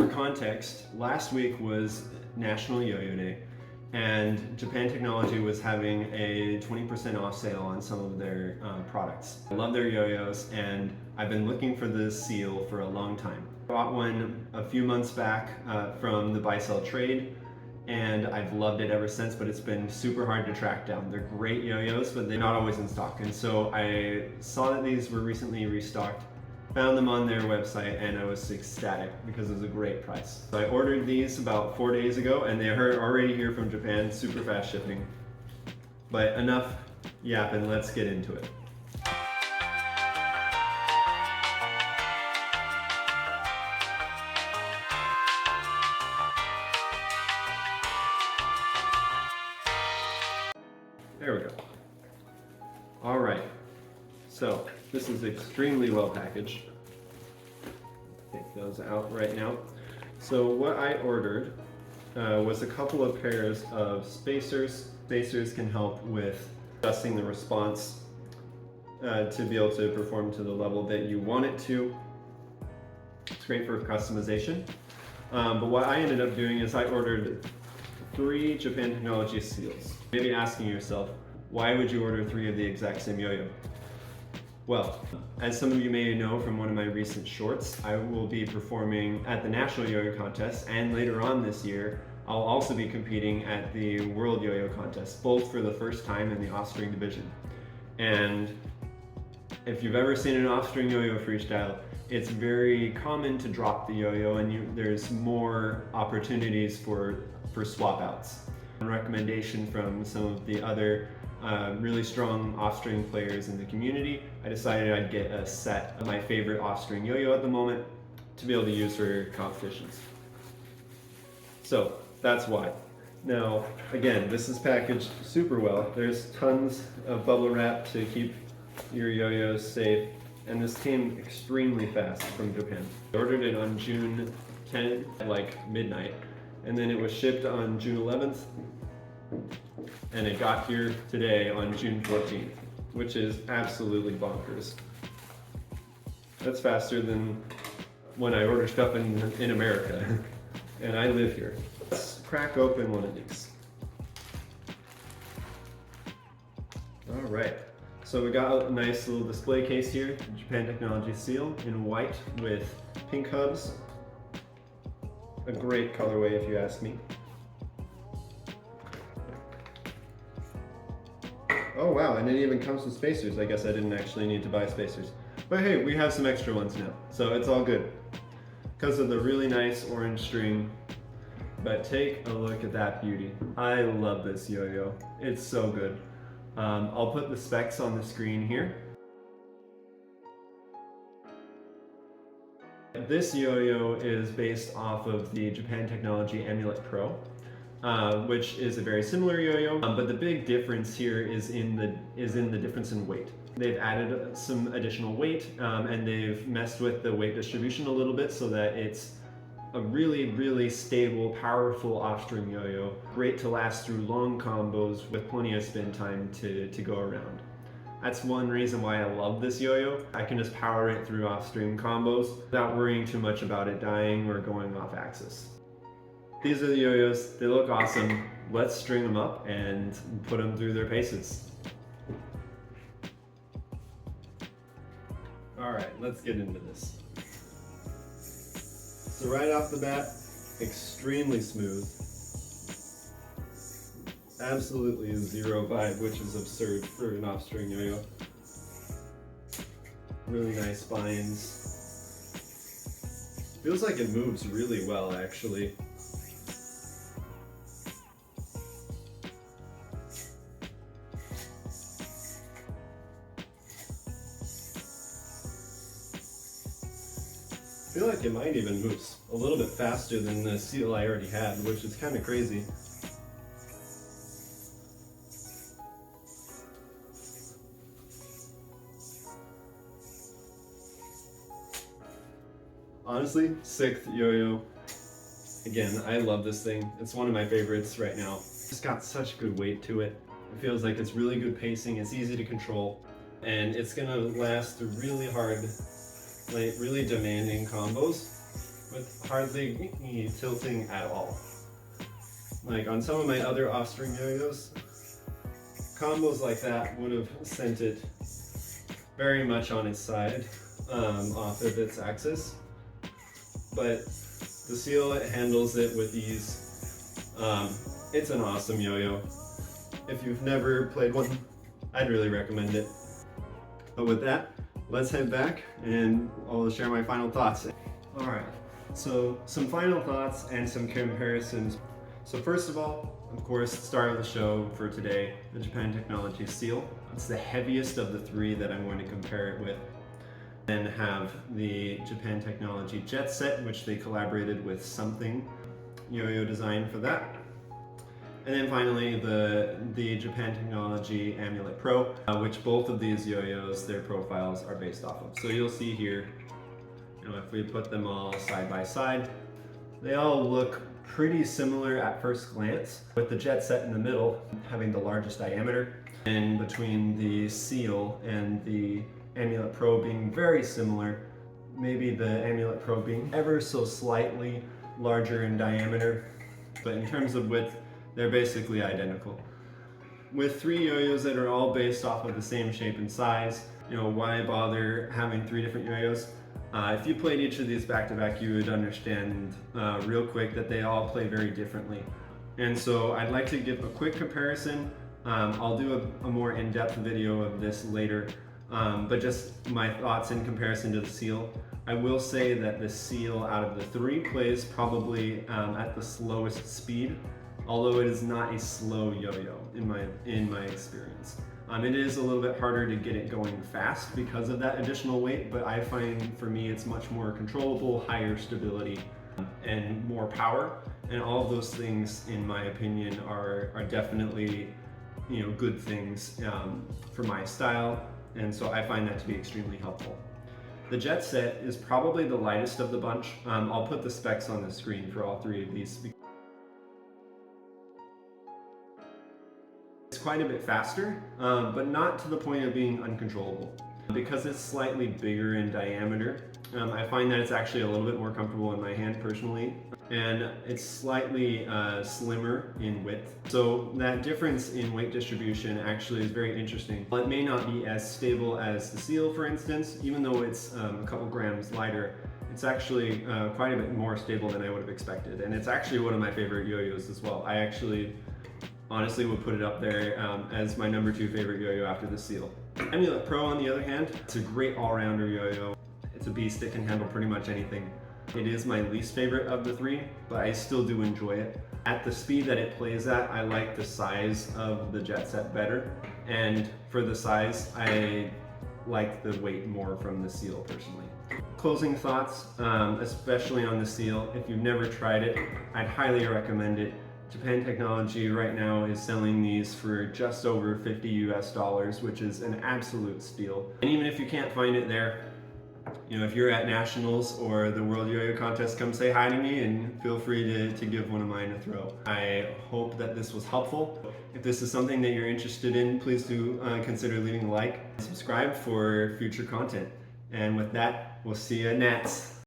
For context, last week was National Yo-Yo Day, and Japan Technology was having a 20% off sale on some of their products. I love their yo-yos, and I've been looking for this seal for a long time. I bought one a few months back from the buy-sell trade, and I've loved it ever since, but it's been super hard to track down. They're great yo-yos, but they're not always in stock. And so I saw that these were recently restocked, found them on their website, and I was ecstatic because it was a great price. So I ordered these about 4 days ago, and they are already here from Japan, super fast shipping. But enough yapping, let's get into it. There we go. All right, so this is extremely well packaged. Take those out right now. So what I ordered was a couple of pairs of spacers. Spacers can help with adjusting the response to be able to perform to the level that you want it to. It's great for customization. But what I ended up doing is I ordered 3 Japan Technology Ciels. Maybe asking yourself, why would you order 3 of the exact same yo-yo? Well, as some of you may know from one of my recent shorts, I will be performing at the National Yo-Yo Contest, and later on this year, I'll also be competing at the World Yo-Yo Contest, both for the first time in the offstring division. And if you've ever seen an offstring yo-yo freestyle, it's very common to drop the yo-yo, and there's more opportunities for swap outs. A recommendation from some of the other really strong offstring players in the community, I decided I'd get a set of my favorite offstring yo-yo at the moment to be able to use for competitions. So that's why. Now, again, this is packaged super well. There's tons of bubble wrap to keep your yo-yos safe, and this came extremely fast from Japan. I ordered it on June 10th at like midnight, and then it was shipped on June 11th, and it got here today on June 14th, which is absolutely bonkers. That's faster than when I order stuff in America, and I live here. Let's crack open one of these. All right, so we got a nice little display case here, Japan Technology Ciel in white with pink hubs. A great colorway if you ask me. Oh wow, and it even comes with spacers. I guess I didn't actually need to buy spacers. But hey, we have some extra ones now, so it's all good. Because of the really nice orange string. But take a look at that beauty. I love this yo-yo. It's so good. I'll put the specs on the screen here. This yo-yo is based off of the Japan Technology Amulet Pro, which is a very similar yo-yo, but the big difference here is in the difference in weight. They've added some additional weight, and they've messed with the weight distribution a little bit so that it's a really, really stable, powerful offstring yo-yo. Great to last through long combos with plenty of spin time to go around. That's one reason why I love this yo-yo. I can just power it through offstring combos without worrying too much about it dying or going off axis. These are the yo-yos. They look awesome. Let's string them up and put them through their paces. All right, let's get into this. So right off the bat, extremely smooth. Absolutely zero vibe, which is absurd for an offstring yo-yo. Really nice spines. Feels like it moves really well, actually. I feel like it might even move a little bit faster than the seal I already had, which is kind of crazy. Honestly, 6th yo-yo. Again, I love this thing. It's one of my favorites right now. It's got such good weight to it. It feels like it's really good pacing, it's easy to control, and it's gonna last through really hard, like really demanding combos. with hardly any tilting at all. Like on some of my other offstring yo-yos, combos like that would have sent it very much on its side, off of its axis. But the Ciel handles it with ease. It's an awesome yo-yo. If you've never played one, I'd really recommend it. But with that, let's head back and I'll share my final thoughts. All right, so some final thoughts and some comparisons. So first of all, of course, start of the show for today, the Japan Technology Ciel. It's the heaviest of the three that I'm going to compare it with. Then have the Japan Technology Jet Set, which they collaborated with Something yo-yo design for that. And then finally the Japan Technology Amulet Pro, which both of these yo-yos, their profiles are based off of. So you'll see here, if we put them all side by side, they all look pretty similar at first glance, with the Jet Set in the middle having the largest diameter, and between the Ciel and the Amulet Pro being very similar, maybe the Amulet Pro being ever so slightly larger in diameter, but in terms of width, they're basically identical. With three yo-yos that are all based off of the same shape and size, why bother having three different yo-yos? If you played each of these back to back, you would understand real quick that they all play very differently. And so I'd like to give a quick comparison. I'll do a more in-depth video of this later, but just my thoughts in comparison to the Ciel. I will say that the Ciel out of the three plays probably at the slowest speed, although it is not a slow yo-yo in my experience. It is a little bit harder to get it going fast because of that additional weight, but I find for me it's much more controllable, higher stability, and more power. And all of those things, in my opinion, are definitely good things for my style, and so I find that to be extremely helpful. The Jet Set is probably the lightest of the bunch. I'll put the specs on the screen for all three of these. It's quite a bit faster, but not to the point of being uncontrollable. Because it's slightly bigger in diameter, I find that it's actually a little bit more comfortable in my hand personally, and it's slightly slimmer in width. So that difference in weight distribution actually is very interesting. While it may not be as stable as the Ciel, for instance, even though it's a couple grams lighter, it's actually quite a bit more stable than I would have expected. And it's actually one of my favorite yo-yos as well. I actually honestly would put it up there as my number 2 favorite yo-yo after the Ciel. Amulet Pro, on the other hand, it's a great all-rounder yo-yo. It's a beast that can handle pretty much anything. It is my least favorite of the three, but I still do enjoy it. At the speed that it plays at, I like the size of the Jet Set better, and for the size, I like the weight more from the Ciel personally. Closing thoughts, especially on the Ciel, if you've never tried it, I'd highly recommend it. Japan Technology right now is selling these for just over $50 US, which is an absolute steal. And even if you can't find it there, if you're at Nationals or the World Yo-Yo Contest, come say hi to me and feel free to give one of mine a throw. I hope that this was helpful. If this is something that you're interested in, please do consider leaving a like and subscribe for future content. And with that, we'll see you at Nats.